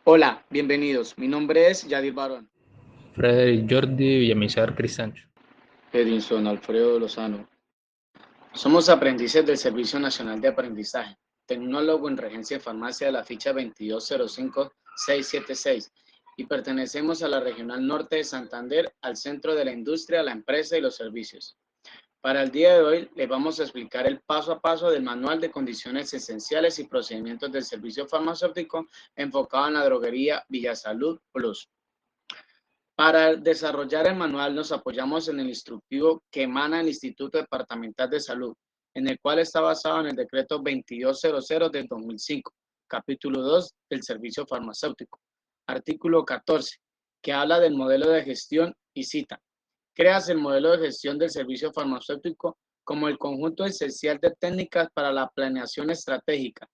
Hola, bienvenidos. Mi nombre es Yadir Barón. Frederick Jordi Villamizar Cristancho. Edinson Alfredo Lozano. Somos aprendices del Servicio Nacional de Aprendizaje, tecnólogo en regencia de farmacia de la ficha 2205676 y pertenecemos a la Regional Norte de Santander, al Centro de la Industria, la Empresa y los Servicios. Para el día de hoy les vamos a explicar el paso a paso del Manual de Condiciones Esenciales y Procedimientos del Servicio Farmacéutico enfocado en la droguería Villasalud Plus. Para desarrollar el manual nos apoyamos en el instructivo que emana el Instituto Departamental de Salud, en el cual está basado en el decreto 2200 del 2005, capítulo 2 del servicio farmacéutico, artículo 14, que habla del modelo de gestión y cita. Creas el modelo de gestión del servicio farmacéutico como el conjunto esencial de técnicas para la planeación estratégica,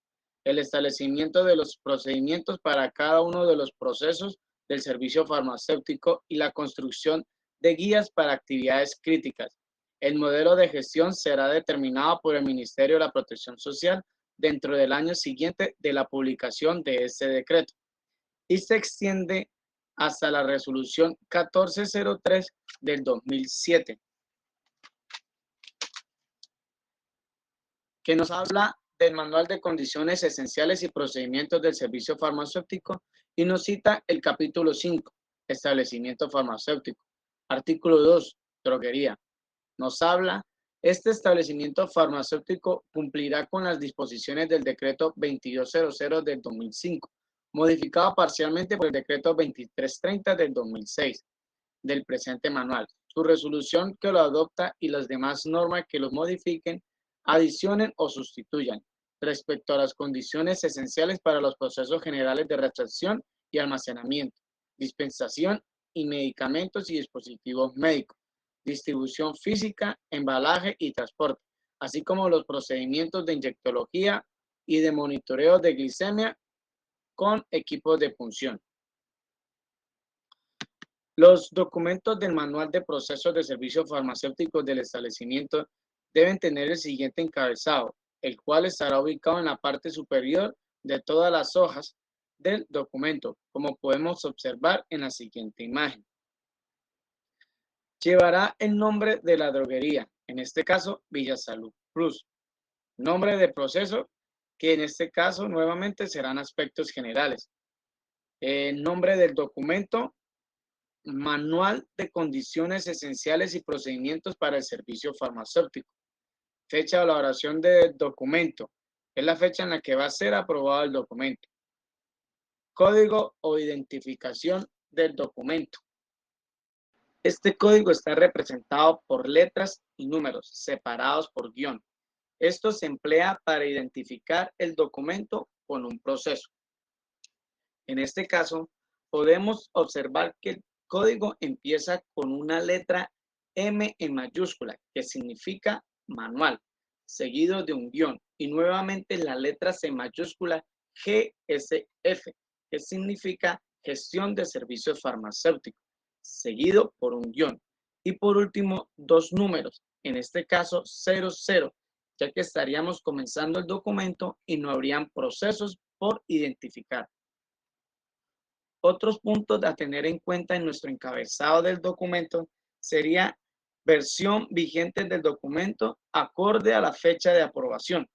el establecimiento de los procedimientos para cada uno de los procesos del servicio farmacéutico y la construcción de guías para actividades críticas. El modelo de gestión será determinado por el Ministerio de la Protección Social dentro del año siguiente de la publicación de este decreto y se extiende hasta la resolución 1403 del 2007, que nos habla del Manual de Condiciones Esenciales y Procedimientos del Servicio Farmacéutico y nos cita el capítulo 5, Establecimiento Farmacéutico. Artículo 2, Droguería. Nos habla, este establecimiento farmacéutico cumplirá con las disposiciones del decreto 2200 del 2005, modificado parcialmente por el decreto 2330 del 2006 del presente manual. Su resolución que lo adopta y las demás normas que lo modifiquen, adicionen o sustituyan respecto a las condiciones esenciales para los procesos generales de recepción y almacenamiento, dispensación y medicamentos y dispositivos médicos, distribución física, embalaje y transporte, así como los procedimientos de inyectología y de monitoreo de glicemia con equipos de punción. Los documentos del Manual de Procesos de Servicios Farmacéuticos del establecimiento deben tener el siguiente encabezado, el cual estará ubicado en la parte superior de todas las hojas del documento, como podemos observar en la siguiente imagen. Llevará el nombre de la droguería, en este caso Villasalud Plus. Nombre de proceso, que en este caso nuevamente serán aspectos generales. El nombre del documento, Manual de Condiciones Esenciales y Procedimientos para el Servicio Farmacéutico. Fecha de elaboración del documento. Es la fecha en la que va a ser aprobado el documento. Código o identificación del documento. Este código está representado por letras y números separados por guión. Esto se emplea para identificar el documento con un proceso. En este caso, podemos observar que el código empieza con una letra M en mayúscula, que significa manual, seguido de un guión, y nuevamente la letra C mayúscula GSF, que significa gestión de servicios farmacéuticos, seguido por un guión. Y por último, dos números, en este caso 00, ya que estaríamos comenzando el documento y no habrían procesos por identificar. Otros puntos a tener en cuenta en nuestro encabezado del documento sería versión vigente del documento acorde a la fecha de aprobación.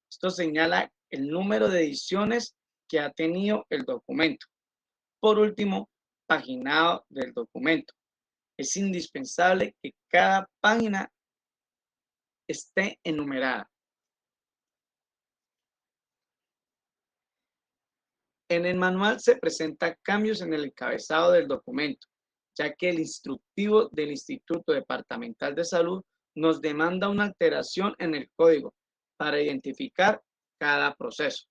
Esto señala el número de ediciones que ha tenido el documento. Por último, paginado del documento. Es indispensable que cada página esté enumerada. En el manual se presentan cambios en el encabezado del documento, ya que el instructivo del Instituto Departamental de Salud nos demanda una alteración en el código para identificar cada proceso.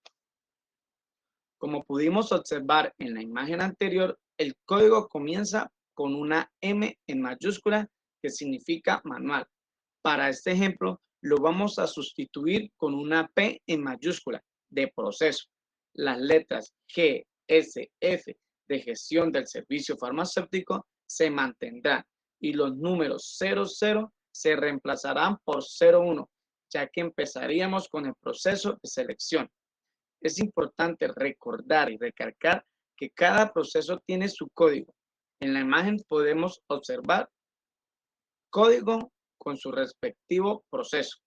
Como pudimos observar en la imagen anterior, el código comienza con una M en mayúscula que significa manual. Para este ejemplo, lo vamos a sustituir con una P en mayúscula de proceso. Las letras G, S, F de gestión del servicio farmacéutico se mantendrán y los números 00 se reemplazarán por 01, ya que empezaríamos con el proceso de selección. Es importante recordar y recalcar que cada proceso tiene su código. En la imagen podemos observar código con su respectivo proceso.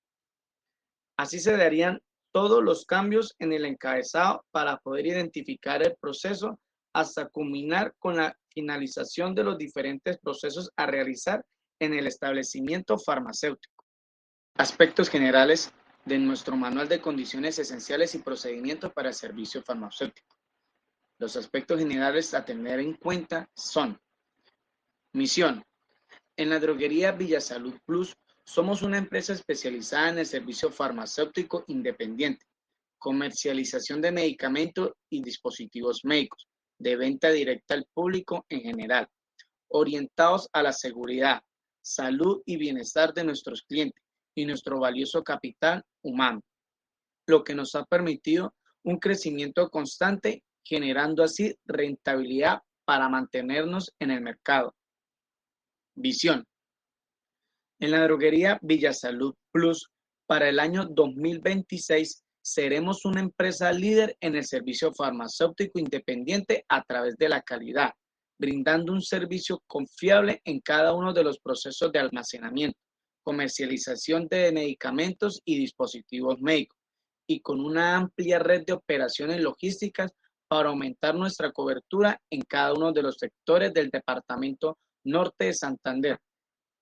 Así se darían todos los cambios en el encabezado para poder identificar el proceso hasta culminar con la finalización de los diferentes procesos a realizar en el establecimiento farmacéutico. Aspectos generales de nuestro manual de condiciones esenciales y procedimientos para el servicio farmacéutico. Los aspectos generales a tener en cuenta son: misión. En la droguería Villasalud Plus somos una empresa especializada en el servicio farmacéutico independiente, comercialización de medicamentos y dispositivos médicos, de venta directa al público en general, orientados a la seguridad, salud y bienestar de nuestros clientes y nuestro valioso capital humano, lo que nos ha permitido un crecimiento constante, generando así rentabilidad para mantenernos en el mercado. Visión. En la droguería Villasalud Plus, para el año 2026, seremos una empresa líder en el servicio farmacéutico independiente a través de la calidad, brindando un servicio confiable en cada uno de los procesos de almacenamiento, comercialización de medicamentos y dispositivos médicos, y con una amplia red de operaciones logísticas para aumentar nuestra cobertura en cada uno de los sectores del departamento norte de Santander,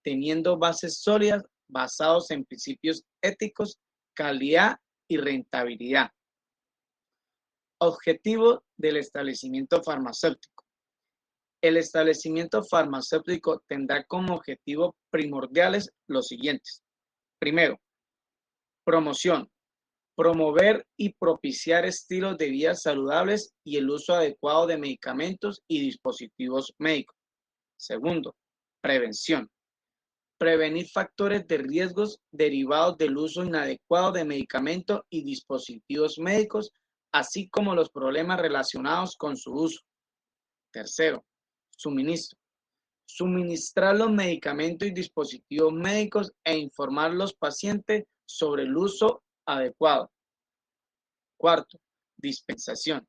teniendo bases sólidas basados en principios éticos, calidad y rentabilidad. Objetivo del establecimiento farmacéutico. El establecimiento farmacéutico tendrá como objetivos primordiales los siguientes. Primero, promoción. Promover y propiciar estilos de vida saludables y el uso adecuado de medicamentos y dispositivos médicos. Segundo, prevención. Prevenir factores de riesgos derivados del uso inadecuado de medicamentos y dispositivos médicos, así como los problemas relacionados con su uso. Tercero, suministro. Suministrar los medicamentos y dispositivos médicos e informar a los pacientes sobre el uso adecuado. Cuarto, dispensación.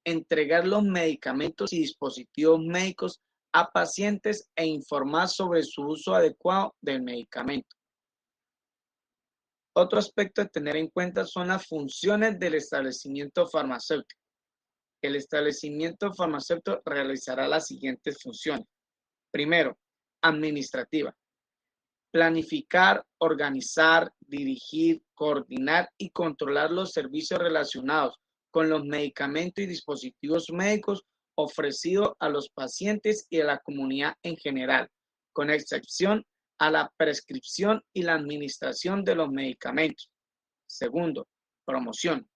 Entregar los medicamentos y dispositivos médicos a pacientes e informar sobre su uso adecuado del medicamento. Otro aspecto a tener en cuenta son las funciones del establecimiento farmacéutico. El establecimiento farmacéutico realizará las siguientes funciones. Primero, administrativa. Planificar, organizar, dirigir, coordinar y controlar los servicios relacionados con los medicamentos y dispositivos médicos ofrecidos a los pacientes y a la comunidad en general, con excepción a la prescripción y la administración de los medicamentos. Segundo, promoción.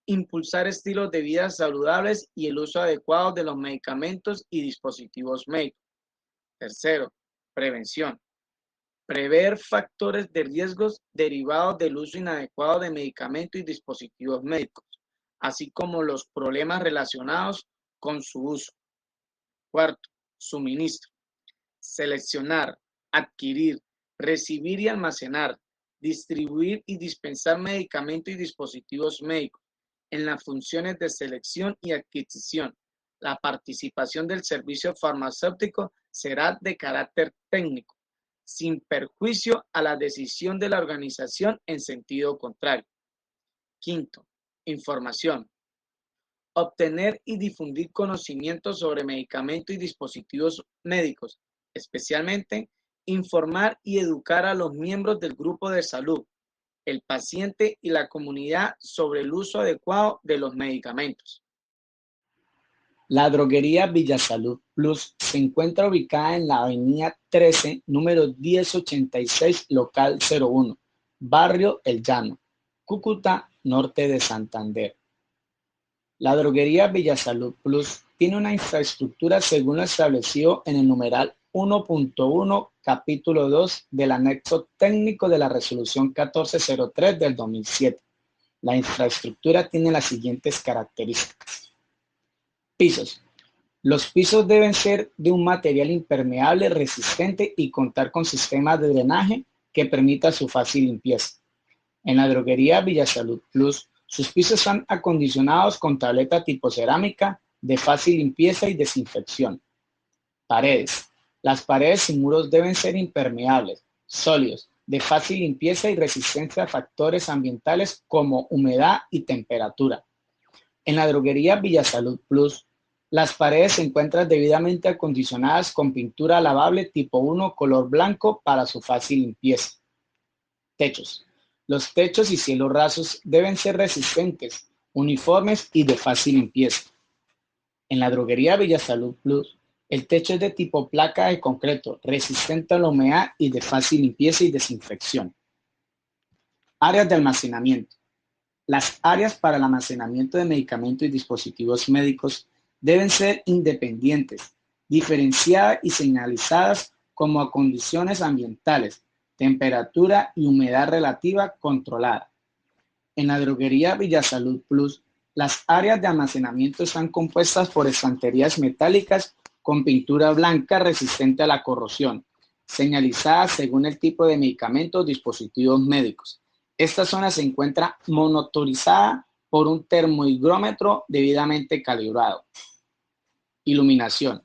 Impulsar estilos de vida saludables y el uso adecuado de los medicamentos y dispositivos médicos. Tercero, prevención. Prever factores de riesgos derivados del uso inadecuado de medicamentos y dispositivos médicos, así como los problemas relacionados con su uso. Cuarto, suministro. Seleccionar, adquirir, recibir y almacenar, distribuir y dispensar medicamentos y dispositivos médicos. En las funciones de selección y adquisición, la participación del servicio farmacéutico será de carácter técnico, sin perjuicio a la decisión de la organización en sentido contrario. Quinto, información. Obtener y difundir conocimientos sobre medicamentos y dispositivos médicos, especialmente informar y educar a los miembros del grupo de salud, el paciente y la comunidad sobre el uso adecuado de los medicamentos. La droguería Villasalud Plus se encuentra ubicada en la avenida 13, número 1086, local 01, barrio El Llano, Cúcuta, norte de Santander. La droguería Villasalud Plus tiene una infraestructura según lo establecido en el numeral 1.1, capítulo 2 del anexo técnico de la resolución 1403 del 2007. La infraestructura tiene las siguientes características. Pisos. Los pisos deben ser de un material impermeable, resistente y contar con sistemas de drenaje que permita su fácil limpieza. En la droguería Villasalud Plus, sus pisos están acondicionados con tableta tipo cerámica, de fácil limpieza y desinfección. Paredes. Las paredes y muros deben ser impermeables, sólidos, de fácil limpieza y resistencia a factores ambientales como humedad y temperatura. En la droguería Villasalud Plus, las paredes se encuentran debidamente acondicionadas con pintura lavable tipo 1 color blanco para su fácil limpieza. Techos. Los techos y cielos rasos deben ser resistentes, uniformes y de fácil limpieza. En la droguería Villasalud Plus, el techo es de tipo placa de concreto, resistente a la humedad y de fácil limpieza y desinfección. Áreas de almacenamiento. Las áreas para el almacenamiento de medicamentos y dispositivos médicos deben ser independientes, diferenciadas y señalizadas como a condiciones ambientales, temperatura y humedad relativa controlada. En la droguería Villasalud Plus, las áreas de almacenamiento están compuestas por estanterías metálicas con pintura blanca resistente a la corrosión, señalizadas según el tipo de medicamento o dispositivos médicos. Esta zona se encuentra monitorizada por un termohigrómetro debidamente calibrado. Iluminación.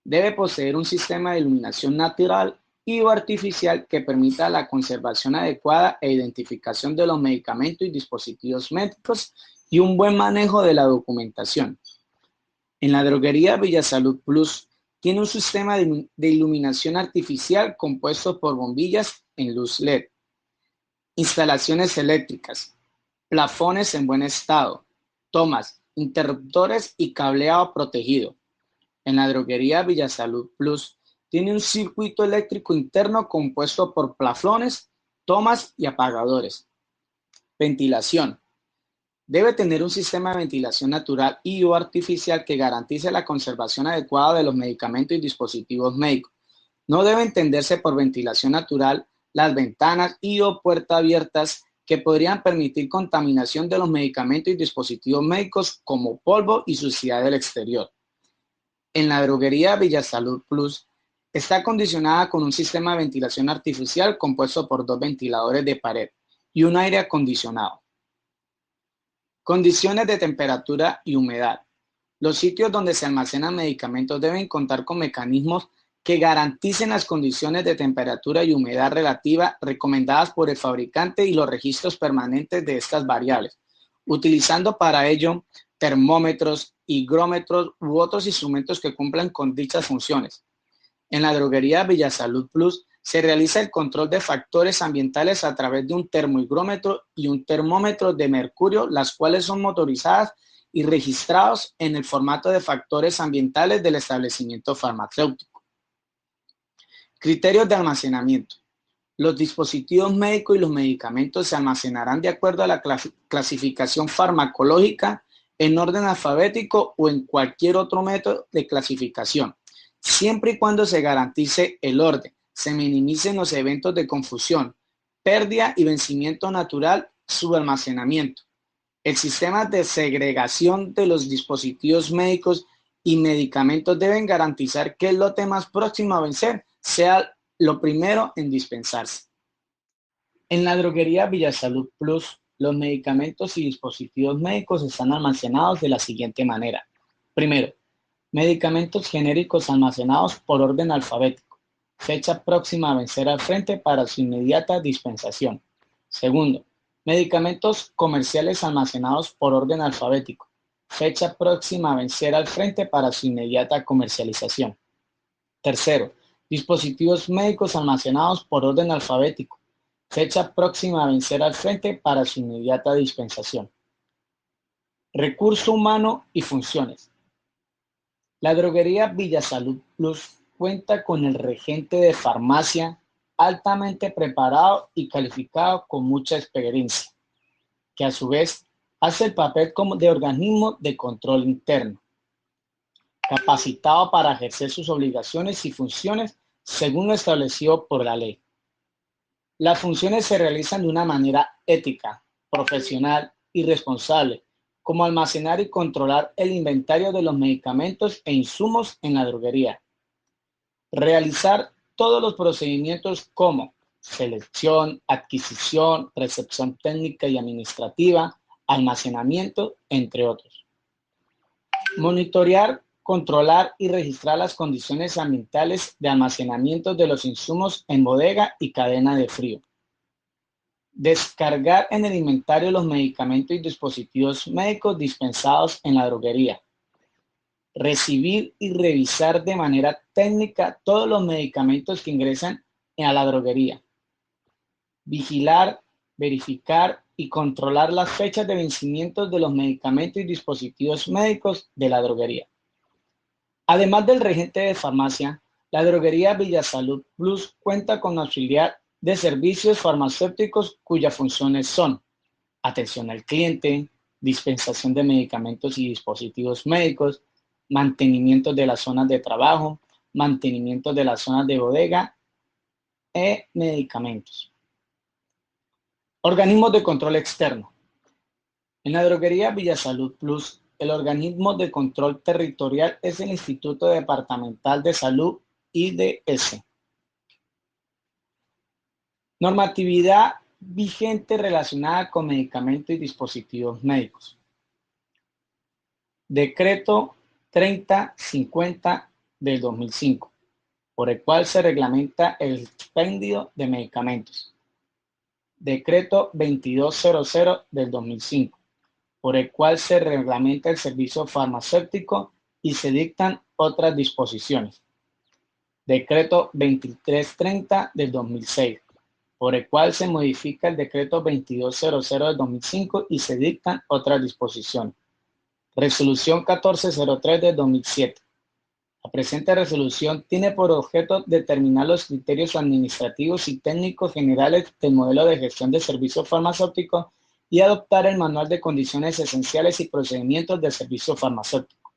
Debe poseer un sistema de iluminación natural y o artificial que permita la conservación adecuada e identificación de los medicamentos y dispositivos médicos y un buen manejo de la documentación. En la droguería Villasalud Plus tiene un sistema de iluminación artificial compuesto por bombillas en luz LED, instalaciones eléctricas, plafones en buen estado, tomas, interruptores y cableado protegido. En la droguería Villasalud Plus tiene un circuito eléctrico interno compuesto por plafones, tomas y apagadores. Ventilación. Debe tener un sistema de ventilación natural y o artificial que garantice la conservación adecuada de los medicamentos y dispositivos médicos. No debe entenderse por ventilación natural las ventanas y o puertas abiertas que podrían permitir contaminación de los medicamentos y dispositivos médicos como polvo y suciedad del exterior. En la droguería Villasalud Plus está acondicionada con un sistema de ventilación artificial compuesto por 2 ventiladores de pared y un aire acondicionado. Condiciones de temperatura y humedad. Los sitios donde se almacenan medicamentos deben contar con mecanismos que garanticen las condiciones de temperatura y humedad relativa recomendadas por el fabricante y los registros permanentes de estas variables, utilizando para ello termómetros, higrómetros u otros instrumentos que cumplan con dichas funciones. En la droguería Villasalud Plus se realiza el control de factores ambientales a través de un termohigrómetro y un termómetro de mercurio, las cuales son motorizadas y registrados en el formato de factores ambientales del establecimiento farmacéutico. Criterios de almacenamiento. Los dispositivos médicos y los medicamentos se almacenarán de acuerdo a la clasificación farmacológica en orden alfabético o en cualquier otro método de clasificación, siempre y cuando se garantice el orden, se minimicen los eventos de confusión, pérdida y vencimiento natural, su almacenamiento. El sistema de segregación de los dispositivos médicos y medicamentos deben garantizar que el lote más próximo a vencer sea lo primero en dispensarse. En la droguería Villasalud Plus, los medicamentos y dispositivos médicos están almacenados de la siguiente manera. Primero, medicamentos genéricos almacenados por orden alfabético, fecha próxima a vencer al frente para su inmediata dispensación. Segundo, medicamentos comerciales almacenados por orden alfabético, fecha próxima a vencer al frente para su inmediata comercialización. Tercero, dispositivos médicos almacenados por orden alfabético, fecha próxima a vencer al frente para su inmediata dispensación. Recurso humano y funciones. La droguería Villasalud Plus cuenta con el regente de farmacia altamente preparado y calificado con mucha experiencia, que a su vez hace el papel como de organismo de control interno, capacitado para ejercer sus obligaciones y funciones según lo establecido por la ley. Las funciones se realizan de una manera ética, profesional y responsable, como almacenar y controlar el inventario de los medicamentos e insumos en la droguería. Realizar todos los procedimientos como selección, adquisición, recepción técnica y administrativa, almacenamiento, entre otros. Monitorear, controlar y registrar las condiciones ambientales de almacenamiento de los insumos en bodega y cadena de frío. Descargar en el inventario los medicamentos y dispositivos médicos dispensados en la droguería. Recibir y revisar de manera técnica todos los medicamentos que ingresan a la droguería. Vigilar, verificar y controlar las fechas de vencimiento de los medicamentos y dispositivos médicos de la droguería. Además del regente de farmacia, la droguería Villasalud Plus cuenta con auxiliar de servicios farmacéuticos cuyas funciones son atención al cliente, dispensación de medicamentos y dispositivos médicos, mantenimiento de las zonas de trabajo, mantenimiento de las zonas de bodega y medicamentos. Organismos de control externo. En la droguería Villasalud Plus, el organismo de control territorial es el Instituto Departamental de Salud IDS. Normatividad vigente relacionada con medicamentos y dispositivos médicos. Decreto 3050 del 2005, por el cual se reglamenta el expendio de medicamentos. Decreto 2200 del 2005, por el cual se reglamenta el servicio farmacéutico y se dictan otras disposiciones. Decreto 2330 del 2006, por el cual se modifica el decreto 2200 del 2005 y se dictan otras disposiciones. Resolución 1403 del 2007. La presente resolución tiene por objeto determinar los criterios administrativos y técnicos generales del modelo de gestión de servicios farmacéuticos y adoptar el manual de condiciones esenciales y procedimientos del servicio farmacéutico.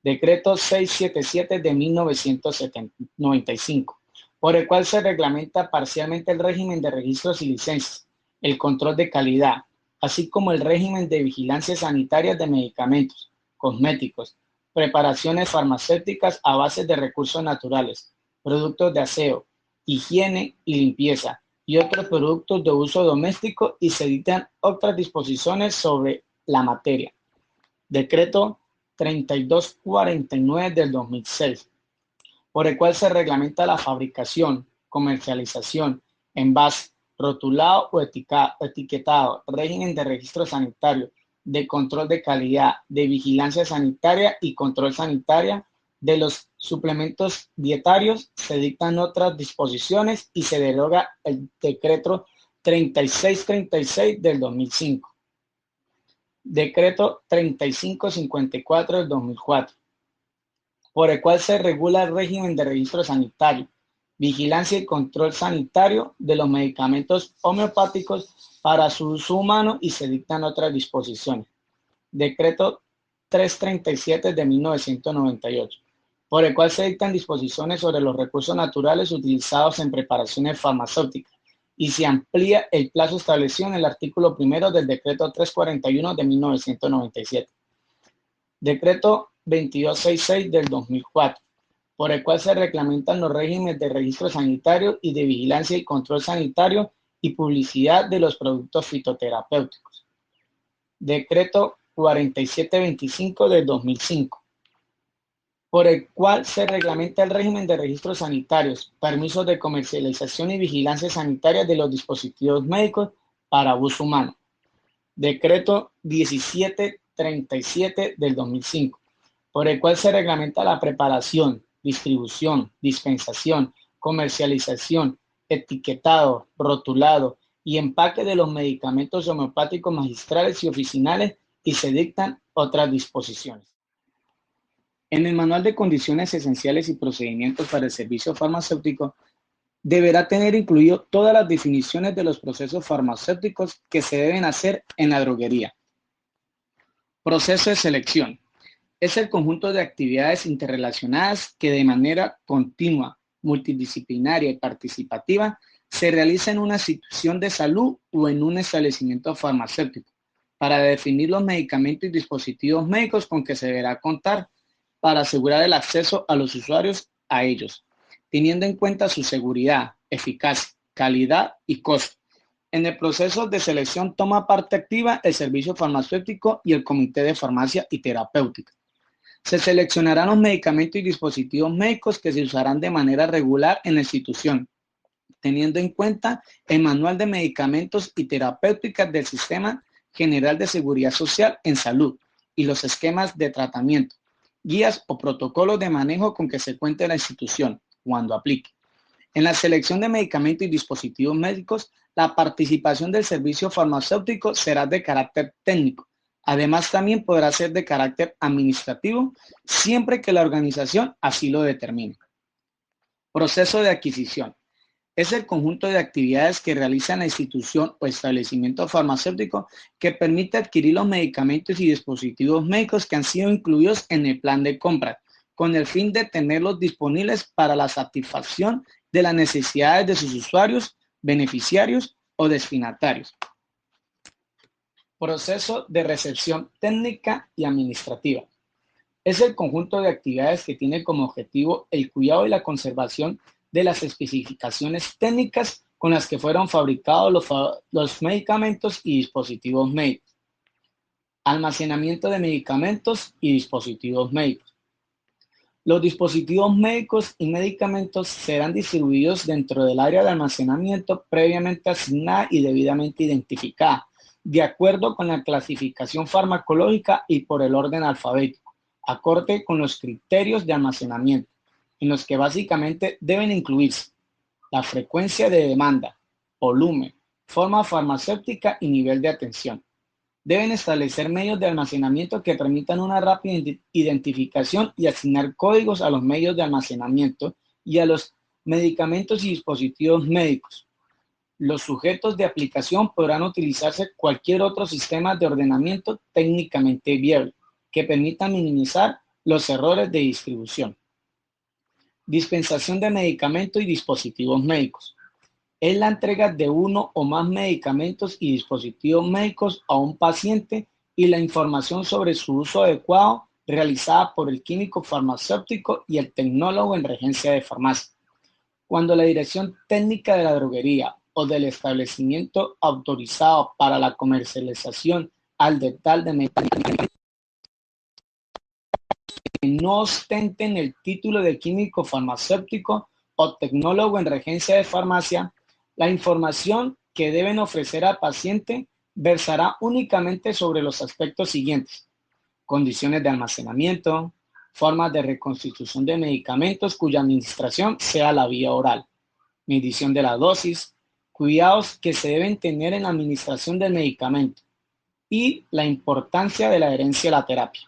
Decreto 677 de 1995, por el cual se reglamenta parcialmente el régimen de registros y licencias, el control de calidad, así como el régimen de vigilancia sanitaria de medicamentos, cosméticos, preparaciones farmacéuticas a base de recursos naturales, productos de aseo, higiene y limpieza, y otros productos de uso doméstico, y se dictan otras disposiciones sobre la materia. Decreto 3249 del 2006, por el cual se reglamenta la fabricación, comercialización, envase, rotulado o etiquetado, régimen de registro sanitario, de control de calidad, de vigilancia sanitaria y control sanitaria de los suplementos dietarios. Se dictan otras disposiciones y se deroga el decreto 3636 del 2005. Decreto 3554 del 2004, por el cual se regula el régimen de registro sanitario, vigilancia y control sanitario de los medicamentos homeopáticos para su uso humano y se dictan otras disposiciones. Decreto 337 de 1998, por el cual se dictan disposiciones sobre los recursos naturales utilizados en preparaciones farmacéuticas y se amplía el plazo establecido en el artículo 1 del decreto 341 de 1997. Decreto 2266 del 2004, por el cual se reglamentan los regímenes de registro sanitario y de vigilancia y control sanitario y publicidad de los productos fitoterapéuticos. Decreto 4725 del 2005, por el cual se reglamenta el régimen de registros sanitarios, permisos de comercialización y vigilancia sanitaria de los dispositivos médicos para uso humano. Decreto 1737 del 2005, por el cual se reglamenta la preparación, distribución, dispensación, comercialización, etiquetado, rotulado y empaque de los medicamentos homeopáticos magistrales y oficinales y se dictan otras disposiciones. En el Manual de Condiciones Esenciales y Procedimientos para el Servicio Farmacéutico deberá tener incluido todas las definiciones de los procesos farmacéuticos que se deben hacer en la droguería. Proceso de selección. Es el conjunto de actividades interrelacionadas que de manera continua, multidisciplinaria y participativa se realiza en una institución de salud o en un establecimiento farmacéutico para definir los medicamentos y dispositivos médicos con que se deberá contar para asegurar el acceso a los usuarios a ellos, teniendo en cuenta su seguridad, eficacia, calidad y costo. En el proceso de selección toma parte activa el servicio farmacéutico y el comité de farmacia y terapéutica. Se seleccionarán los medicamentos y dispositivos médicos que se usarán de manera regular en la institución, teniendo en cuenta el Manual de Medicamentos y Terapéuticas del Sistema General de Seguridad Social en Salud y los esquemas de tratamiento, guías o protocolos de manejo con que se cuente la institución, cuando aplique. En la selección de medicamentos y dispositivos médicos, la participación del servicio farmacéutico será de carácter técnico. Además, también podrá ser de carácter administrativo, siempre que la organización así lo determine. Proceso de adquisición. Es el conjunto de actividades que realiza la institución o establecimiento farmacéutico que permite adquirir los medicamentos y dispositivos médicos que han sido incluidos en el plan de compra, con el fin de tenerlos disponibles para la satisfacción de las necesidades de sus usuarios, beneficiarios o destinatarios. Proceso de recepción técnica y administrativa. Es el conjunto de actividades que tiene como objetivo el cuidado y la conservación de las especificaciones técnicas con las que fueron fabricados los medicamentos y dispositivos médicos. Almacenamiento de medicamentos y dispositivos médicos. Los dispositivos médicos y medicamentos serán distribuidos dentro del área de almacenamiento previamente asignada y debidamente identificada, de acuerdo con la clasificación farmacológica y por el orden alfabético, acorde con los criterios de almacenamiento, en los que básicamente deben incluirse la frecuencia de demanda, volumen, forma farmacéutica y nivel de atención. Deben establecer medios de almacenamiento que permitan una rápida identificación y asignar códigos a los medios de almacenamiento y a los medicamentos y dispositivos médicos. Los sujetos de aplicación podrán utilizarse cualquier otro sistema de ordenamiento técnicamente viable que permita minimizar los errores de distribución. Dispensación de medicamentos y dispositivos médicos. Es la entrega de uno o más medicamentos y dispositivos médicos a un paciente y la información sobre su uso adecuado realizada por el químico farmacéutico y el tecnólogo en regencia de farmacia. Cuando la dirección técnica de la droguería o del establecimiento autorizado para la comercialización al detalle de medicamentos que no ostenten el título de químico farmacéutico o tecnólogo en regencia de farmacia, la información que deben ofrecer al paciente versará únicamente sobre los aspectos siguientes: condiciones de almacenamiento, formas de reconstitución de medicamentos cuya administración sea la vía oral, medición de la dosis, cuidados que se deben tener en la administración del medicamento y la importancia de la adherencia a la terapia.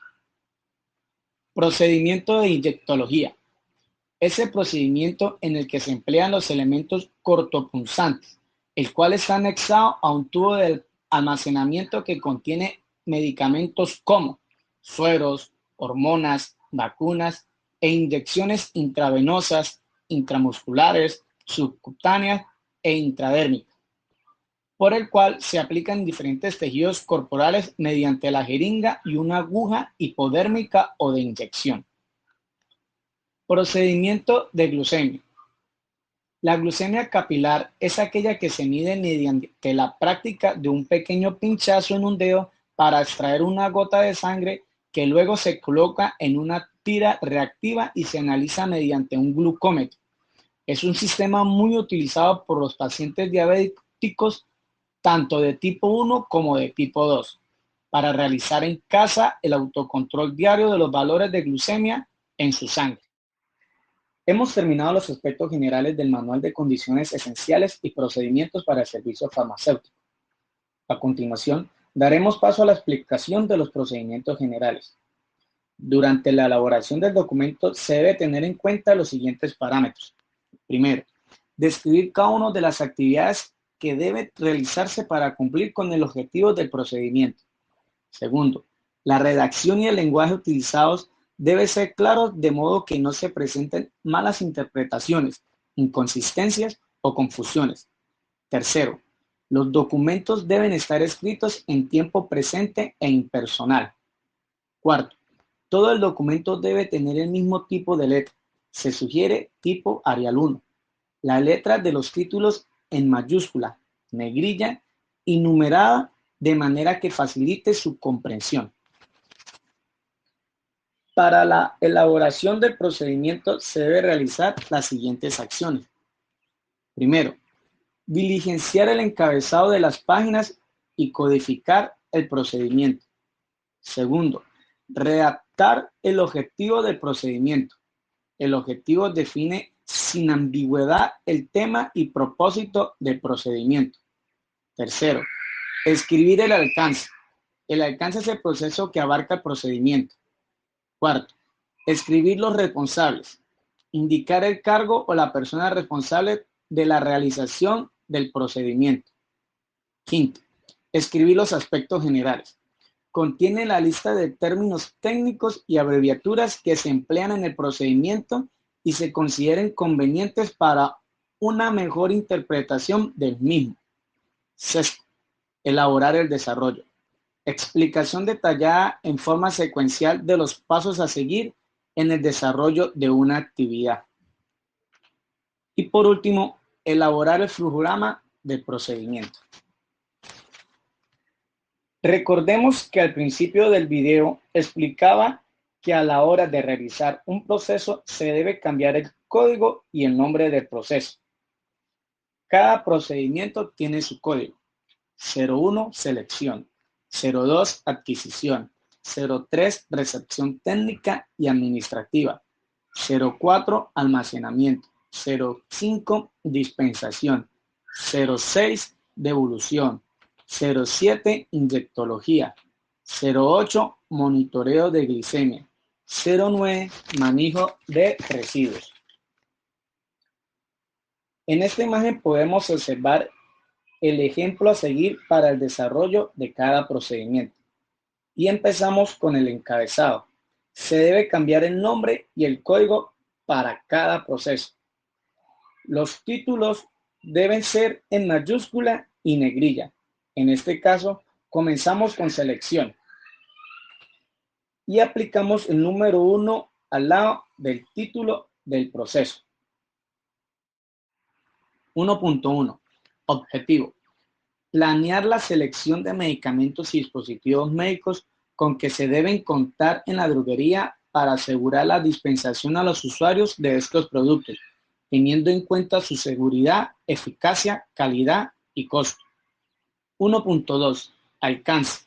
Procedimiento de inyectología. Es el procedimiento en el que se emplean los elementos cortopunzantes, el cual está anexado a un tubo de almacenamiento que contiene medicamentos como sueros, hormonas, vacunas e inyecciones intravenosas, intramusculares, subcutáneas e intradérmicas, por el cual se aplican diferentes tejidos corporales mediante la jeringa y una aguja hipodérmica o de inyección. Procedimiento de glucemia. La glucemia capilar es aquella que se mide mediante la práctica de un pequeño pinchazo en un dedo para extraer una gota de sangre que luego se coloca en una tira reactiva y se analiza mediante un glucómetro. Es un sistema muy utilizado por los pacientes diabéticos tanto de tipo 1 como de tipo 2, para realizar en casa el autocontrol diario de los valores de glucemia en su sangre. Hemos terminado los aspectos generales del Manual de Condiciones Esenciales y Procedimientos para el Servicio Farmacéutico. A continuación, daremos paso a la explicación de los procedimientos generales. Durante la elaboración del documento se debe tener en cuenta los siguientes parámetros. Primero, describir cada una de las actividades que debe realizarse para cumplir con el objetivo del procedimiento. Segundo, la redacción y el lenguaje utilizados debe ser claro de modo que no se presenten malas interpretaciones, inconsistencias o confusiones. Tercero, los documentos deben estar escritos en tiempo presente e impersonal. Cuarto, todo el documento debe tener el mismo tipo de letra. Se sugiere tipo Arial 1. La letra de los títulos en mayúscula, negrilla y numerada de manera que facilite su comprensión. Para la elaboración del procedimiento se debe realizar las siguientes acciones. Primero, diligenciar el encabezado de las páginas y codificar el procedimiento. Segundo, redactar el objetivo del procedimiento. El objetivo define sin ambigüedad el tema y propósito del procedimiento. Tercero, escribir el alcance. El alcance es el proceso que abarca el procedimiento. Cuarto, escribir los responsables. Indicar el cargo o la persona responsable de la realización del procedimiento. Quinto, escribir los aspectos generales. Contiene la lista de términos técnicos y abreviaturas que se emplean en el procedimiento y se consideren convenientes para una mejor interpretación del mismo. Sexto, elaborar el desarrollo. Explicación detallada en forma secuencial de los pasos a seguir en el desarrollo de una actividad. Y por último, elaborar el flujograma del procedimiento. Recordemos que al principio del video explicaba que a la hora de realizar un proceso se debe cambiar el código y el nombre del proceso. Cada procedimiento tiene su código. 01, selección. 02, adquisición. 03, recepción técnica y administrativa. 04, almacenamiento. 05, dispensación. 06, devolución. 07, inyectología. 08, monitoreo de glicemia. 09, manejo de residuos. En esta imagen podemos observar el ejemplo a seguir para el desarrollo de cada procedimiento. Y empezamos con el encabezado. Se debe cambiar el nombre y el código para cada proceso. Los títulos deben ser en mayúscula y negrilla. En este caso, comenzamos con selección. Y aplicamos el número 1 al lado del título del proceso. 1.1. Objetivo. Planear la selección de medicamentos y dispositivos médicos con que se deben contar en la droguería para asegurar la dispensación a los usuarios de estos productos, teniendo en cuenta su seguridad, eficacia, calidad y costo. 1.2. Alcance.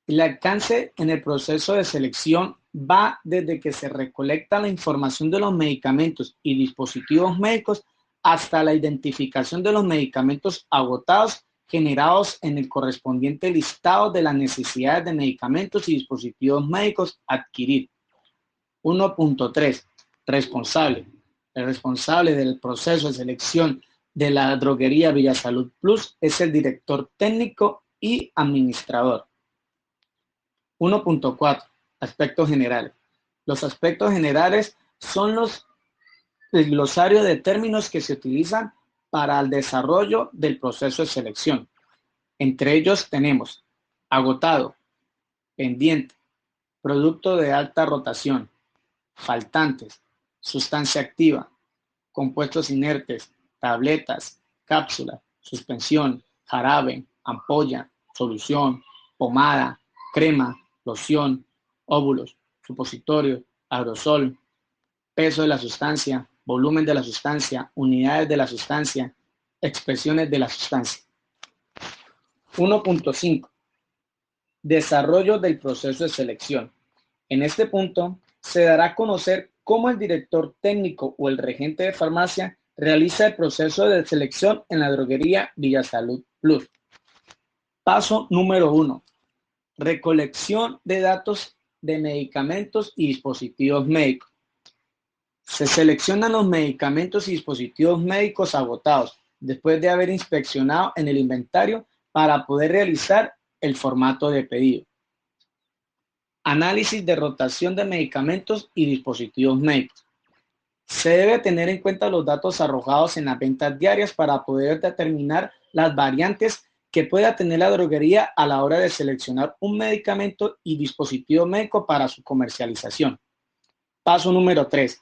El alcance en el proceso de selección va desde que se recolecta la información de los medicamentos y dispositivos médicos hasta la identificación de los medicamentos agotados generados en el correspondiente listado de las necesidades de medicamentos y dispositivos médicos a adquirir. 1.3. Responsable. El responsable del proceso de selección de la droguería Villasalud Plus es el director técnico y administrador. 1.4. Aspectos generales. Los aspectos generales son el glosario de términos que se utilizan para el desarrollo del proceso de selección. Entre ellos tenemos agotado, pendiente, producto de alta rotación, faltantes, sustancia activa, compuestos inertes, tabletas, cápsulas, suspensión, jarabe, ampolla, solución, pomada, crema, loción, óvulos, supositorio, aerosol, peso de la sustancia, volumen de la sustancia, unidades de la sustancia, expresiones de la sustancia. 1.5. Desarrollo del proceso de selección. En este punto se dará a conocer cómo el director técnico o el regente de farmacia realiza el proceso de selección en la droguería Villasalud Plus. Paso número 1. Recolección de datos de medicamentos y dispositivos médicos. Se seleccionan los medicamentos y dispositivos médicos agotados después de haber inspeccionado en el inventario para poder realizar el formato de pedido. Análisis de rotación de medicamentos y dispositivos médicos. Se debe tener en cuenta los datos arrojados en las ventas diarias para poder determinar las variantes que pueda tener la droguería a la hora de seleccionar un medicamento y dispositivo médico para su comercialización. Paso número 3.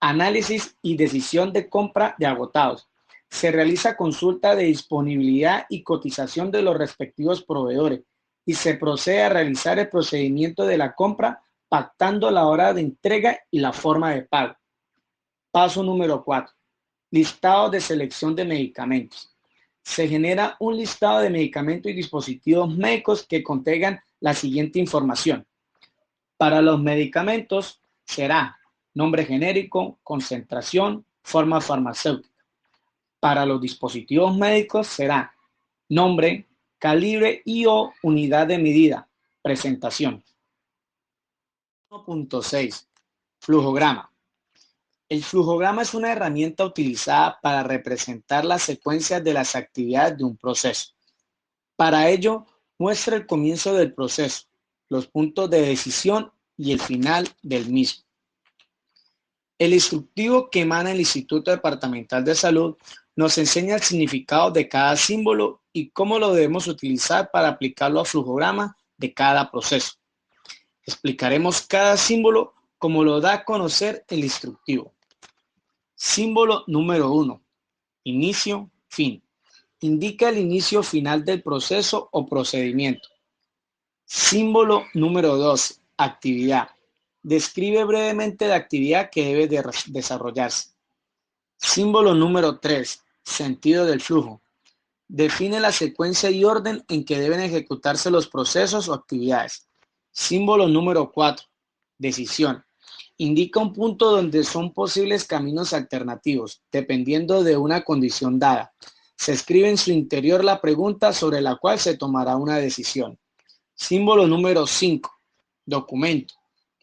Análisis y decisión de compra de agotados. Se realiza consulta de disponibilidad y cotización de los respectivos proveedores y se procede a realizar el procedimiento de la compra pactando la hora de entrega y la forma de pago. Paso número 4. Listado de selección de medicamentos. Se genera un listado de medicamentos y dispositivos médicos que contengan la siguiente información. Para los medicamentos será nombre genérico, concentración, forma farmacéutica. Para los dispositivos médicos será nombre, calibre y o unidad de medida, presentación. 1.6. Flujograma. El flujograma es una herramienta utilizada para representar las secuencias de las actividades de un proceso. Para ello, muestra el comienzo del proceso, los puntos de decisión y el final del mismo. El instructivo que emana el Instituto Departamental de Salud nos enseña el significado de cada símbolo y cómo lo debemos utilizar para aplicarlo al flujograma de cada proceso. Explicaremos cada símbolo como lo da a conocer el instructivo. Símbolo número 1. Inicio, fin. Indica el inicio final del proceso o procedimiento. Símbolo número 2. Actividad. Describe brevemente la actividad que debe desarrollarse. Símbolo número 3. Sentido del flujo. Define la secuencia y orden en que deben ejecutarse los procesos o actividades. Símbolo número 4. Decisión. Indica un punto donde son posibles caminos alternativos, dependiendo de una condición dada. Se escribe en su interior la pregunta sobre la cual se tomará una decisión. Símbolo número 5. Documento.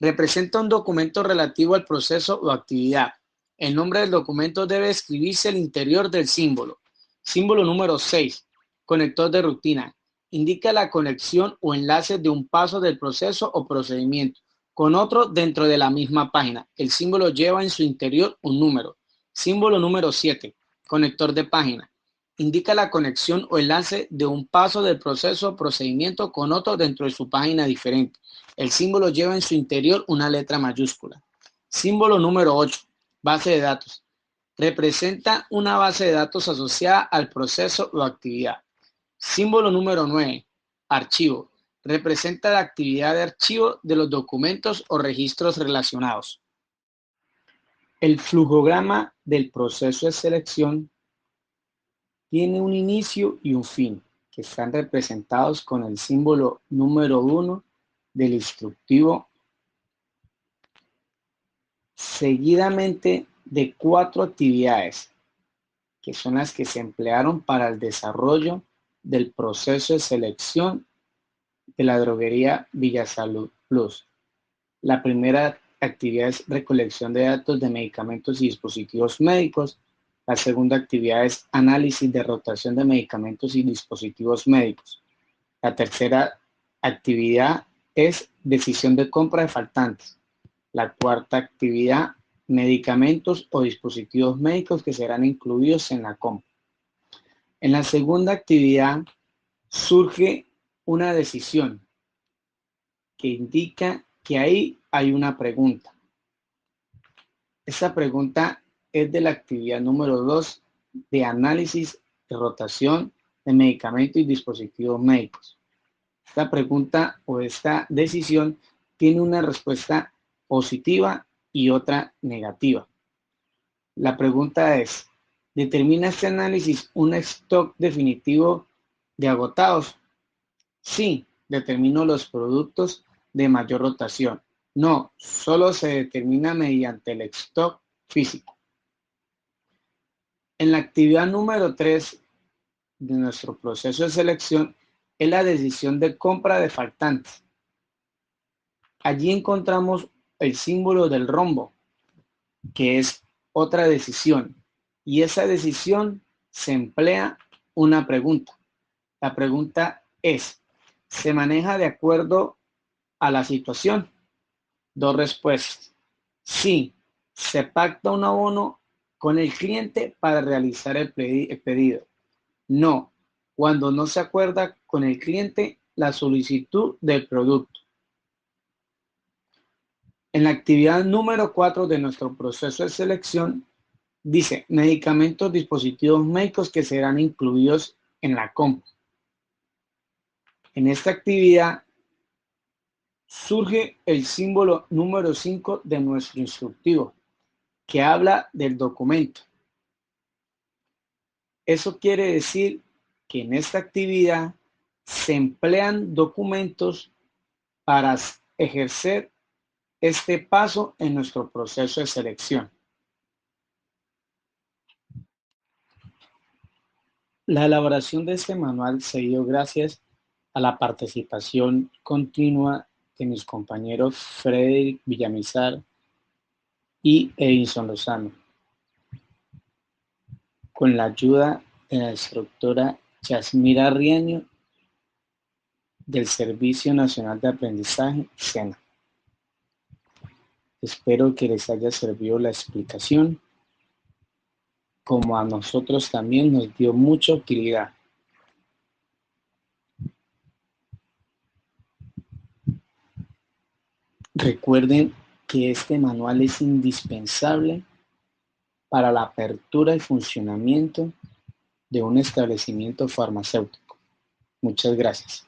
Representa un documento relativo al proceso o actividad. El nombre del documento debe escribirse al interior del símbolo. Símbolo número 6. Conector de rutina. Indica la conexión o enlace de un paso del proceso o procedimiento con otro dentro de la misma página. El símbolo lleva en su interior un número. Símbolo número 7. Conector de página. Indica la conexión o enlace de un paso del proceso o procedimiento con otro dentro de su página diferente. El símbolo lleva en su interior una letra mayúscula. Símbolo número 8. Base de datos. Representa una base de datos asociada al proceso o actividad. Símbolo número 9. Archivo. Representa la actividad de archivo de los documentos o registros relacionados. El flujograma del proceso de selección tiene un inicio y un fin, que están representados con el símbolo número 1 del instructivo, seguidamente de 4 actividades, que son las que se emplearon para el desarrollo del proceso de selección de la droguería Villasalud Plus. La primera actividad es recolección de datos de medicamentos y dispositivos médicos. La segunda actividad es análisis de rotación de medicamentos y dispositivos médicos. La tercera actividad es decisión de compra de faltantes. La cuarta actividad, medicamentos o dispositivos médicos que serán incluidos en la compra. En la segunda actividad surge una decisión que indica que ahí hay una pregunta. Esa pregunta es de la actividad número 2 de análisis de rotación de medicamentos y dispositivos médicos. Esta pregunta o esta decisión tiene una respuesta positiva y otra negativa. La pregunta es, ¿determina este análisis un stock definitivo de agotados? Sí, determino los productos de mayor rotación. No, solo se determina mediante el stock físico. En la actividad número 3 de nuestro proceso de selección es la decisión de compra de faltantes. Allí encontramos el símbolo del rombo, que es otra decisión, y esa decisión se emplea una pregunta. La pregunta es, ¿se maneja de acuerdo a la situación? 2 respuestas. Sí, se pacta un abono con el cliente para realizar el pedido. No, cuando no se acuerda con el cliente la solicitud del producto. En la actividad número 4 de nuestro proceso de selección, dice medicamentos, dispositivos médicos que serán incluidos en la compra. En esta actividad surge el símbolo número 5 de nuestro instructivo, que habla del documento. Eso quiere decir que en esta actividad se emplean documentos para ejercer este paso en nuestro proceso de selección. La elaboración de este manual se dio gracias a la participación continua de mis compañeros Frederick Villamizar y Edison Lozano, con la ayuda de la instructora Yasmira Riaño del Servicio Nacional de Aprendizaje, SENA. Espero que les haya servido la explicación, como a nosotros también nos dio mucha utilidad. Recuerden que este manual es indispensable para la apertura y funcionamiento de un establecimiento farmacéutico. Muchas gracias.